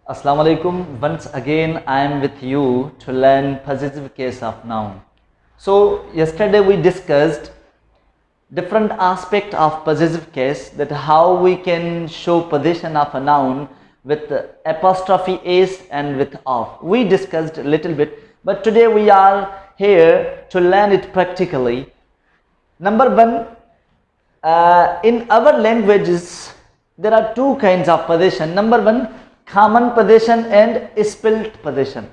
Assalamu alaikum. Once again, I am with you to learn possessive case of noun. So, yesterday we discussed different aspect of possessive case, that how we can show possession of a noun with apostrophe s and with of. We discussed a little bit, but today we are here to learn it practically. Number one, in our languages there are two kinds of possession. Number one, common possession and split possession.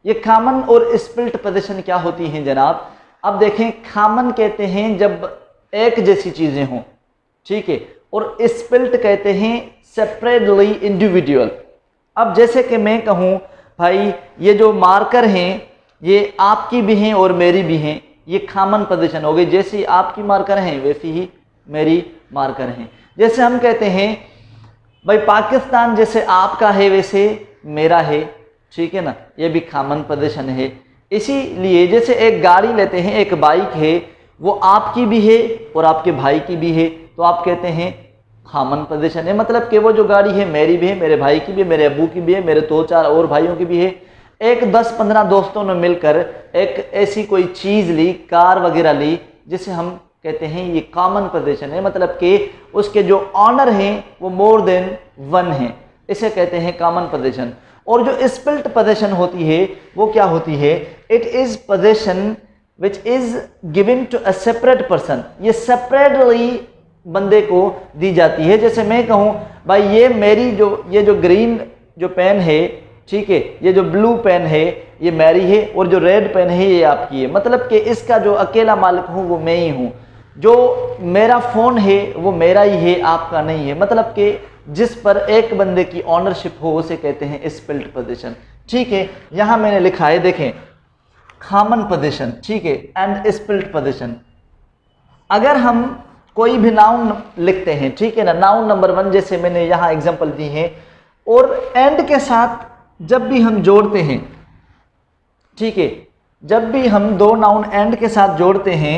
ये common और split position क्या होती हैं जनाब? अब देखें, common कहते हैं जब एक जैसी चीजें हों, ठीक है, और स्प्लिट कहते हैं सेपरेटली इंडिविजुअल। अब जैसे कि मैं कहूं भाई ये जो मार्कर हैं ये आपकी भी हैं और मेरी भी हैं, ये कॉमन पोजीशन हो गई। जैसी आपकी मार्कर हैं वैसी ही मेरी मार्कर हैं। जैसे हम कहते हैं भाई पाकिस्तान जैसे आपका है वैसे मेरा है, ठीक है ना, ये भी कॉमन पोजीशन है। इसीलिए जैसे एक गाड़ी लेते हैं, एक बाइक है, वो आपकी भी है और आपके भाई की भी है, तो आप कहते हैं कॉमन पोजीशन है। मतलब कि वो जो गाड़ी है मेरी भी है, मेरे भाई की भी है, मेरे अब्बू की भी है, मेरे 2-4 और भाइयों की भी है। एक 10-15 दोस्तों ने मिलकर एक ऐसी कोई चीज़ ली, कार वगैरह ली, जिसे हम कहते हैं ये कॉमन पोजीशन है। मतलब कि उसके जो ऑनर हैं वो मोर देन वन हैं, इसे कहते हैं कॉमन पोजीशन। और जो स्प्लिट पोजीशन होती है वो क्या होती है? It is position which is given to a separate person. ये सेपरेटली बंदे को दी जाती है। जैसे मैं कहूँ भाई ये मेरी ये जो ग्रीन जो पेन है, ठीक है, ये जो ब्लू पेन है ये मेरी है, और जो रेड पेन है ये आपकी है। मतलब कि इसका जो अकेला मालिक हूँ वो मैं ही हूँ। जो मेरा फ़ोन है वो मेरा ही है, आपका नहीं है। मतलब कि जिस पर एक बंदे की ऑनरशिप हो उसे कहते हैं स्प्लिट पोजीशन, ठीक है। यहाँ मैंने लिखा है, देखें, कॉमन पोजीशन, ठीक है, एंड स्प्लिट पोजीशन। अगर हम कोई भी नाउन लिखते हैं, ठीक है ना, नाउन नंबर 1 जैसे मैंने यहाँ एग्जांपल दी है, और एंड के साथ जब भी हम जोड़ते हैं, ठीक है, जब भी हम दो नाउन एंड के साथ जोड़ते हैं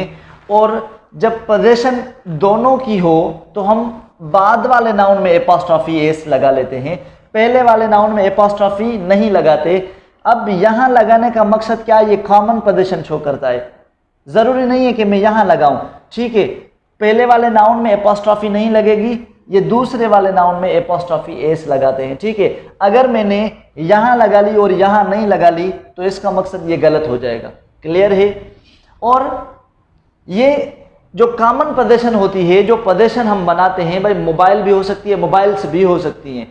और जब पोजीशन दोनों की हो तो हम बाद वाले नाउन में एपॉस्ट्रॉफी एस लगा लेते हैं, पहले वाले नाउन में एपॉस्ट्रॉफी नहीं लगाते। अब यहाँ लगाने का मकसद क्या है? ये कॉमन पोजीशन शो करता है। ज़रूरी नहीं है कि मैं यहाँ लगाऊं, ठीक है, पहले वाले नाउन में एपॉस्ट्रॉफी नहीं लगेगी, ये दूसरे वाले नाउन में एपॉस्ट्रॉफी एस लगाते हैं, ठीक है। अगर मैंने यहाँ लगा ली और यहाँ नहीं लगा ली तो इसका मकसद ये गलत हो जाएगा। क्लियर है? और ये जो कॉमन पोजीशन होती है, जो पोजीशन हम बनाते हैं, भाई मोबाइल भी हो सकती है, मोबाइल्स भी हो सकती हैं,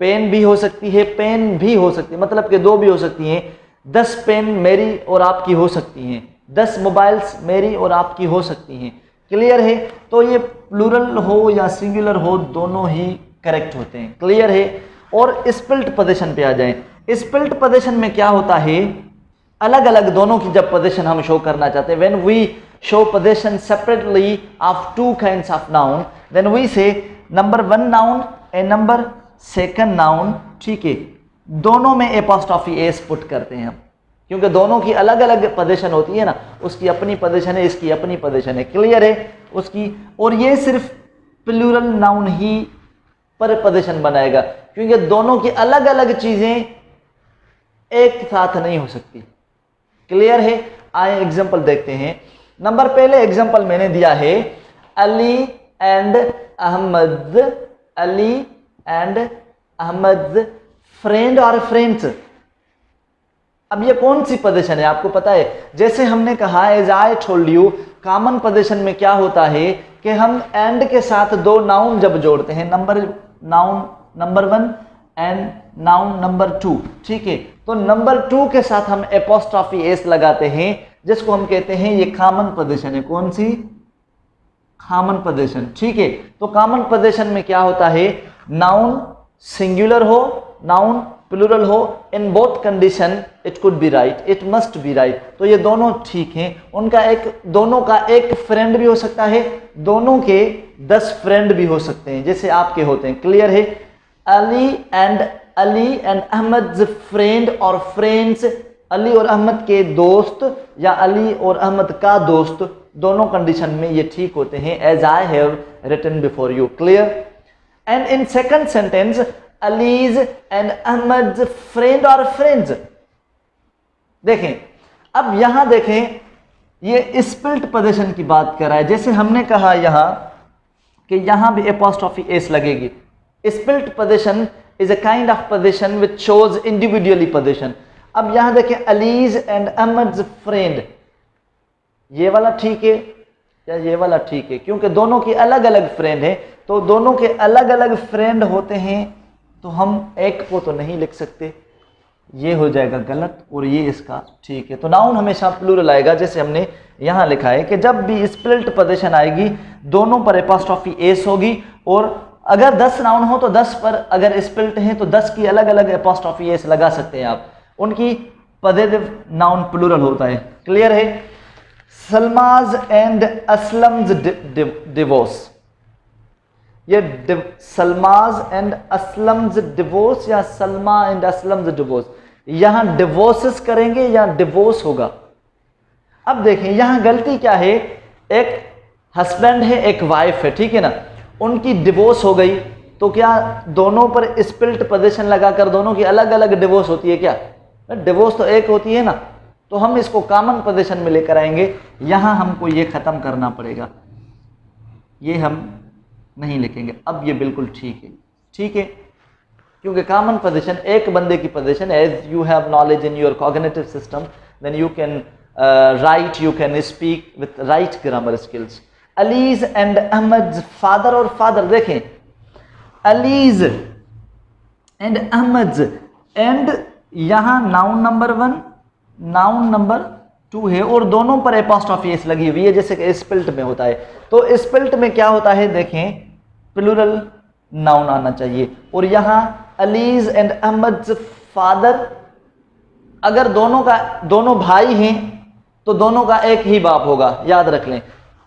पेन भी हो सकती है, पेन भी हो सकती है, मतलब कि 2 भी हो सकती हैं। 10 पेन मेरी और आपकी हो सकती हैं, 10 मोबाइल्स मेरी और आपकी हो सकती हैं। क्लियर है? तो ये प्लूरल हो या सिंगुलर हो दोनों ही करेक्ट होते हैं। क्लियर है? और स्प्लिट पोजीशन पे आ जाएं। स्प्लिट पोजीशन में क्या होता है? अलग अलग दोनों की जब पोजीशन हम शो करना चाहते हैं, when we show position separately of 2 kinds of noun, then we say number 1 noun and number 2 noun, ठीक है, दोनों में एपॉस्ट्रॉफी एस पुट करते हैं हम, क्योंकि दोनों की अलग अलग पोजीशन होती है ना, उसकी अपनी पोजीशन है, इसकी अपनी पोजीशन है। क्लियर है? उसकी, और ये सिर्फ प्लूरल नाउन ही पर पोजीशन बनाएगा, क्योंकि दोनों की अलग अलग चीजें एक साथ नहीं हो सकती। क्लियर है? आए एग्जांपल देखते हैं। नंबर पहले एग्जांपल मैंने दिया है Ali and Ahmed, Ali and Ahmed friend और फ्रेंड्स। अब ये कौन सी पोजीशन है आपको पता है? जैसे हमने कहा, as I told you, common position में क्या होता है कि हम एंड के साथ 2 नाउन जब जोड़ते हैं, noun number 1 and noun number 2, ठीक है, तो नंबर 2 के साथ हम एपॉस्ट्रॉफी एस लगाते हैं, जिसको हम कहते हैं ये कॉमन पोजीशन है। कौन सी? कॉमन पोजीशन, ठीक है। तो कॉमन पोजीशन में क्या होता है? नाउन सिंगुलर हो, नाउन प्लूरल हो, in both condition it could be right, it must be right. तो ये दोनों ठीक हैं। दोनों का एक फ्रेंड भी हो सकता है, दोनों के 10 फ्रेंड भी हो सकते हैं, जैसे आपके होते हैं। क्लियर है? अली एंड अहमद फ्रेंड और फ्रेंड्स, अली और अहमद के दोस्त या अली और अहमद का दोस्त, दोनों कंडीशन में ये ठीक होते हैं, as I have written before you. Clear? And in second sentence Ali's and Ahmed friend और फ्रेंड्स। देखें, अब यहां देखें, ये स्पिल्ट पोजीशन की बात कर रहा है। जैसे हमने कहा यहां कि यहां भी एपोस्ट्रोफी एस लगेगी। Spilt position is a kind of position which shows individually position. अब यहां देखें, अलीज एंड अहमद फ्रेंड, ये वाला ठीक है या ये वाला ठीक है? क्योंकि दोनों की अलग अलग फ्रेंड है, तो दोनों के अलग अलग फ्रेंड होते हैं, तो हम एक को तो नहीं लिख सकते, ये हो जाएगा गलत और ये इसका ठीक है। तो नाउन हमेशा प्लूरल आएगा। जैसे हमने यहाँ लिखा है कि जब भी स्प्लिट पोजीशन आएगी दोनों पर एपोस्ट्रोफी एस होगी, और अगर 10 नाउन हो तो 10 पर अगर स्प्लिट है तो 10 की अलग अलग एपोस्ट्रोफी एस लगा सकते हैं आप। उनकी पॉजिटिव नाउन प्लूरल होता है। क्लियर है? सलमाज एंड असलम्स डिवोर्स, ये सलमाज एंड असलम्स डिवोर्स या सलमा एंड असलम्स डिवोर्स, यहां डिवोर्सेस करेंगे या डिवोर्स होगा। अब देखें यहां गलती क्या है, एक हस्बैंड है एक वाइफ है, ठीक है ना, उनकी डिवोर्स हो गई, तो क्या दोनों पर स्पिल्ट पोजीशन लगाकर दोनों की अलग अलग डिवोर्स होती है क्या? डिवोर्स तो एक होती है ना। तो हम इसको कॉमन पोजीशन में लेकर आएंगे। यहां हमको ये खत्म करना पड़ेगा, ये हम नहीं लिखेंगे। अब ये बिल्कुल ठीक है, ठीक है, क्योंकि कॉमन पोजीशन एक बंदे की position. As you have knowledge in your cognitive system, then you can write, you can speak with right grammar skills. Ali's and Ahmed father और फादर, देखें अलीज एंड अहमद, एंड यहां नाउन नंबर 1 नाउन नंबर 2 है और दोनों पर एपोस्ट्रोफी एस लगी हुई है, जैसे कि स्पिल्ट में होता है। तो स्पिल्ट में क्या होता है, देखें प्लूरल नाउन आना चाहिए। और यहां अलीज एंड अहमद फादर, अगर दोनों भाई हैं तो दोनों का एक ही बाप होगा, याद रख लें।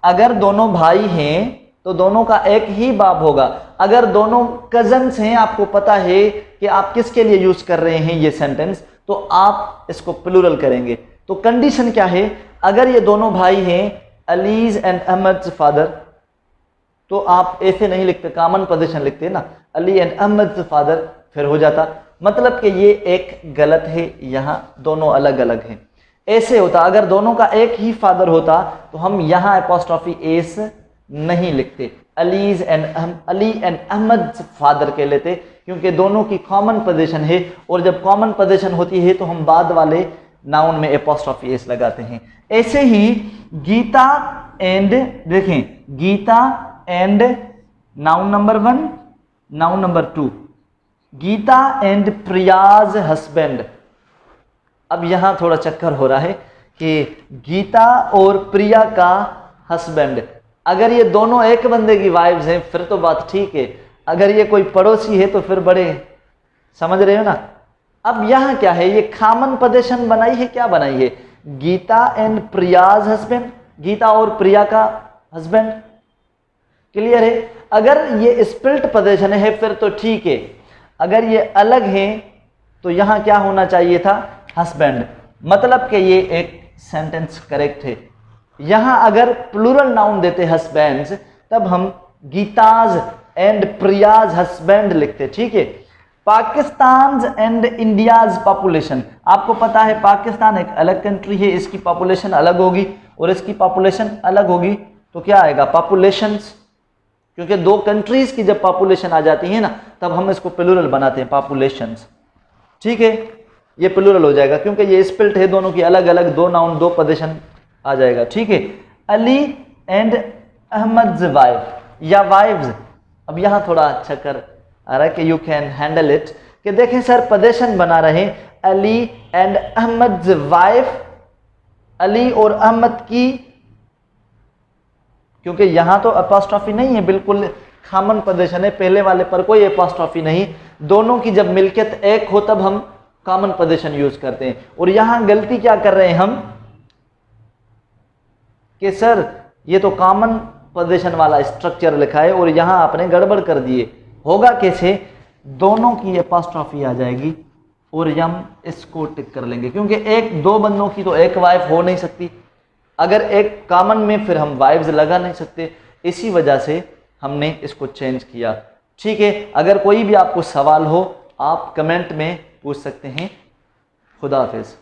अगर दोनों भाई हैं तो दोनों का एक ही बाप होगा। अगर दोनों कजन्स हैं, आपको पता है कि आप किसके लिए यूज कर रहे हैं ये सेंटेंस, तो आप इसको प्लूरल करेंगे। तो कंडीशन क्या है, अगर ये दोनों भाई हैं अलीज एंड अहमद फादर, तो आप ऐसे नहीं लिखते, कॉमन पोजीशन लिखते ना, अली एंड अहमद फादर, फिर हो जाता। मतलब कि ये एक गलत है, यहां दोनों अलग अलग हैं। ऐसे होता अगर दोनों का एक ही फादर होता तो हम यहां एपोस्ट्रोफी एस नहीं लिखते, अली एंड अहमद फादर कह लेते, क्योंकि दोनों की कॉमन पोजीशन है। और जब कॉमन पोजीशन होती है तो हम बाद वाले नाउन में एपोस्ट्रोफी एस लगाते हैं। ऐसे ही गीता एंड, देखें Geeta and noun number 1 noun number 2, Geeta and Priya's husband. अब यहां थोड़ा चक्कर हो रहा है कि गीता और प्रिया का हस्बैंड, अगर ये दोनों एक बंदे की वाइफ्स हैं फिर तो बात ठीक है, अगर ये कोई पड़ोसी है तो फिर बड़े, समझ रहे हो ना। अब यहां क्या है, ये कॉमन पोजीशन बनाई है, क्या बनाई है, गीता एंड प्रियाज हस्बैंड, गीता और प्रिया का हस्बैंड। क्लियर है? अगर ये स्पिल्ट पोजीशन है फिर तो ठीक है, अगर ये अलग है तो यहां क्या होना चाहिए था, हस्बैंड। मतलब कि ये एक सेंटेंस करेक्ट है। यहां अगर प्लूरल नाउन देते हस्बैंड्स, तब हम गीताज एंड प्रियाज हस्बैंड लिखते, ठीक है। पाकिस्तान एंड इंडियाज पॉपुलेशन, आपको पता है पाकिस्तान एक अलग कंट्री है, इसकी पॉपुलेशन अलग होगी और इसकी पॉपुलेशन अलग होगी, तो क्या आएगा, पॉपुलेशंस। क्योंकि दो कंट्रीज की जब पॉपुलेशन आ जाती है ना, तब हम इसको प्लूरल बनाते हैं, पॉपुलेशंस, ठीक है। ये प्लूरल हो जाएगा क्योंकि ये स्पिल्ट है, दोनों की अलग अलग, दो नाउन दो पोजीशन आ जाएगा, ठीक है। अली एंड अहमद वाइफ या वाइव्स, अब यहां थोड़ा चक्कर आ रहा है कि यू कैन हैंडल इट, कि देखें सर पोजीशन बना रहे अली एंड अहमद वाइफ, अली और अहमद की, क्योंकि यहां तो एपोस्ट्रोफी नहीं है, बिल्कुल कॉमन पोजीशन है, पहले वाले पर कोई एपोस्ट्रोफी नहीं। दोनों की जब मिल्कियत एक हो तब हम कॉमन पोजीशन यूज करते हैं। और यहां गलती क्या कर रहे हैं हम, कि सर ये तो कॉमन पोजीशन वाला स्ट्रक्चर लिखा है और यहां आपने गड़बड़ कर दिए। होगा कैसे, दोनों की एपोस्ट्रोफी आ जाएगी और हम इसको टिक कर लेंगे, क्योंकि एक दो बंदों की तो एक वाइफ हो नहीं सकती, अगर एक कॉमन में फिर हम वाइव्स लगा नहीं सकते, इसी वजह से हमने इसको चेंज किया। ठीक है, अगर कोई भी आपको सवाल हो आप कमेंट में पूछ सकते हैं। खुदा हाफिज़।